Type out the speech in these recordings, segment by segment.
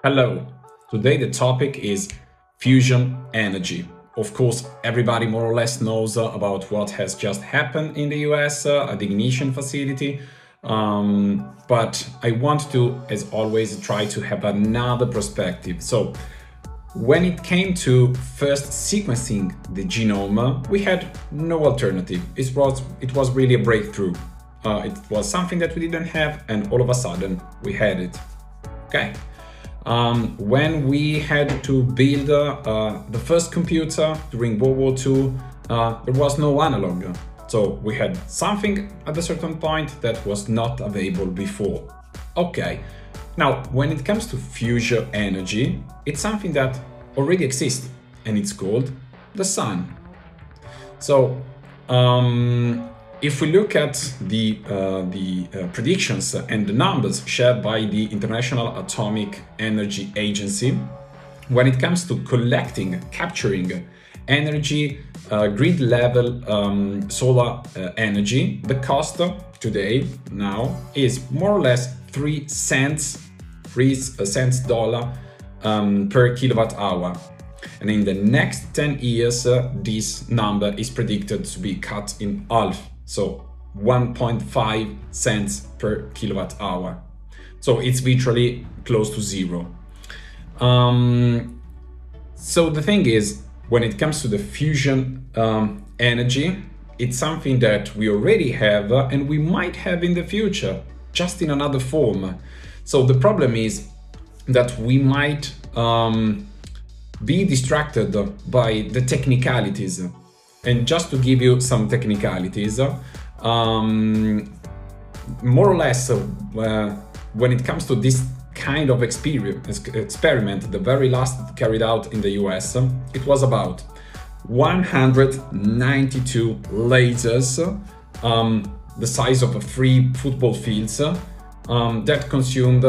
Hello, today the topic is fusion energy. Of course, everybody more or less knows about what has just happened in the US at the ignition facility, but I want to, as always, try to have another perspective. So, when it came to first sequencing the genome, we had no alternative. It was really a breakthrough. It was something that we didn't have, and all of a sudden we had it. Okay. When we had to build the first computer during World War II, there was no analog. So we had something at a certain point that was not available before. Okay, now when it comes to fusion energy, it's something that already exists and it's called the sun. So if we look at the predictions and the numbers shared by the International Atomic Energy Agency, when it comes to collecting, capturing energy, grid level solar energy, the cost today now is more or less 3 cents per kilowatt hour. And in the next 10 years, this number is predicted to be cut in half. So 1.5 cents per kilowatt hour. So it's virtually close to zero. So the thing is, when it comes to the fusion energy, it's something that we already have and we might have in the future, just in another form. So the problem is that we might be distracted by the technicalities. And just to give you some technicalities, more or less, when it comes to this kind of experiment, the very last carried out in the US, it was about 192 lasers, the size of 3 football fields, that consumed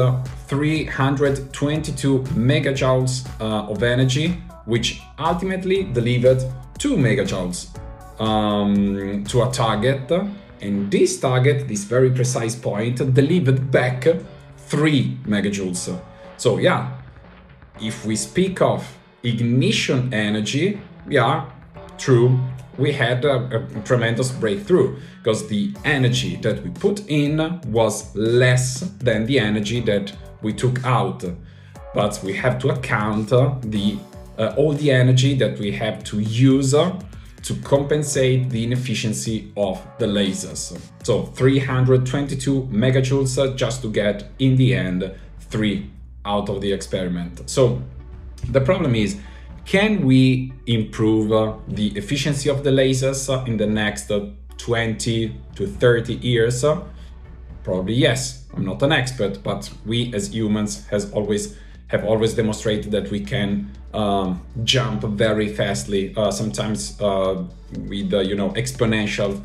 322 megajoules of energy, which ultimately delivered 2 megajoules to a target, and this target, this very precise point, delivered back 3 megajoules. So yeah, if we speak of ignition energy, yeah, true, we had a tremendous breakthrough, because the energy that we put in was less than the energy that we took out. But we have to account all the energy that we have to use to compensate the inefficiency of the lasers. So 322 megajoules just to get, in the end, 3 out of the experiment. So the problem is, can we improve the efficiency of the lasers in the next 20 to 30 years? Probably yes. I'm not an expert, but we as humans have always demonstrated that we can jump very fastly, sometimes with exponential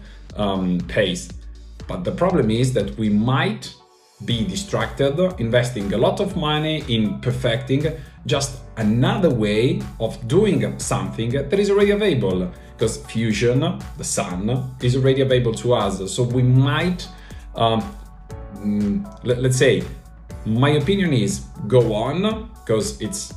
pace. But the problem is that we might be distracted, investing a lot of money in perfecting just another way of doing something that is already available, because fusion, the sun, is already available to us. So we might, let's say, my opinion is go on, because it's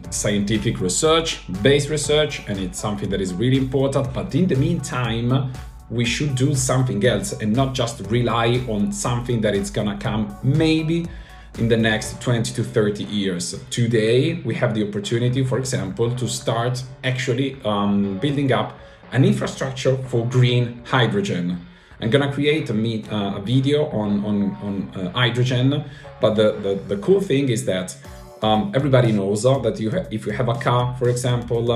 scientific research, based research, and it's something that is really important. But in the meantime, we should do something else and not just rely on something that is gonna come maybe in the next 20 to 30 years. Today, we have the opportunity, for example, to start actually building up an infrastructure for green hydrogen. I'm gonna create a video on hydrogen, but the cool thing is that everybody knows that if you have a car, for example,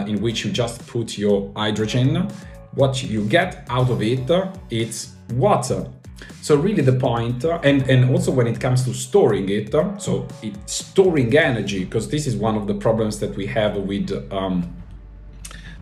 in which you just put your hydrogen, what you get out of it, it's water. So really the point, and also when it comes to storing it, so it's storing energy, because this is one of the problems that we have with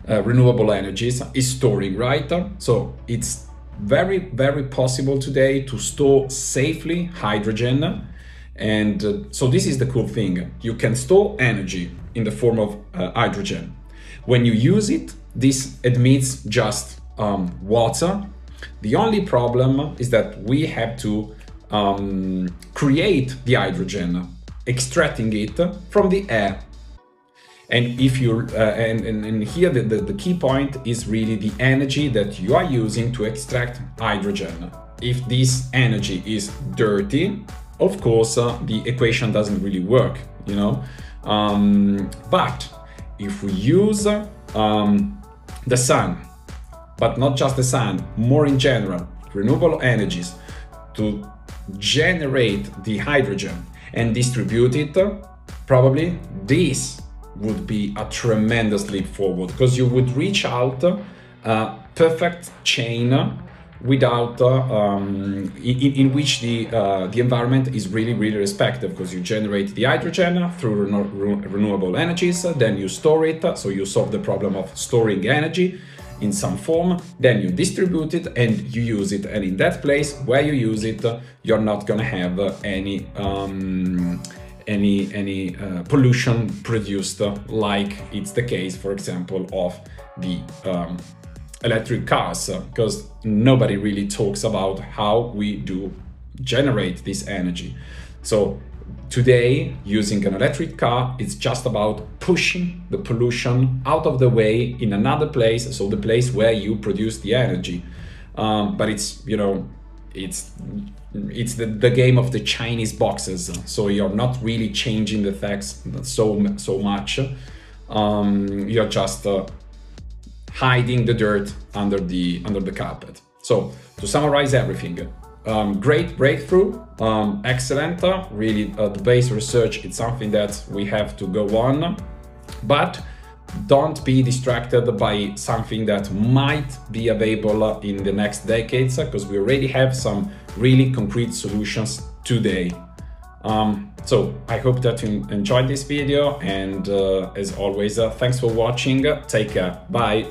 renewable energies, is storing, right? So it's very, very possible today to store safely hydrogen. And so this is the cool thing. You can store energy in the form of hydrogen. When you use it, this emits just water. The only problem is that we have to create the hydrogen. extracting it from the air. And if you and here the key point is really the energy that you are using to extract hydrogen. If this energy is dirty, of course the equation doesn't really work, you know. But if we use the sun, but not just the sun, more in general, renewable energies to generate the hydrogen and distribute it, probably this would be a tremendous leap forward, because you would reach out a perfect chain without in which the environment is really respected, because you generate the hydrogen through renewable energies, then you store it, so you solve the problem of storing energy in some form, then you distribute it and you use it, and in that place where you use it, you're not gonna have any pollution produced, like it's the case, for example, of the electric cars, because nobody really talks about how we do generate this energy. So today, using an electric car, it's just about pushing the pollution out of the way in another place, so the place where you produce the energy. But it's, you know, it's the game of the Chinese boxes, so you're not really changing the facts so much. You're just hiding the dirt under the carpet. So to summarize everything, great breakthrough, excellent, really the base research, it's something that we have to go on, but don't be distracted by something that might be available in the next decades, because we already have some really concrete solutions today. So I hope that you enjoyed this video, and as always, thanks for watching. Take care. Bye.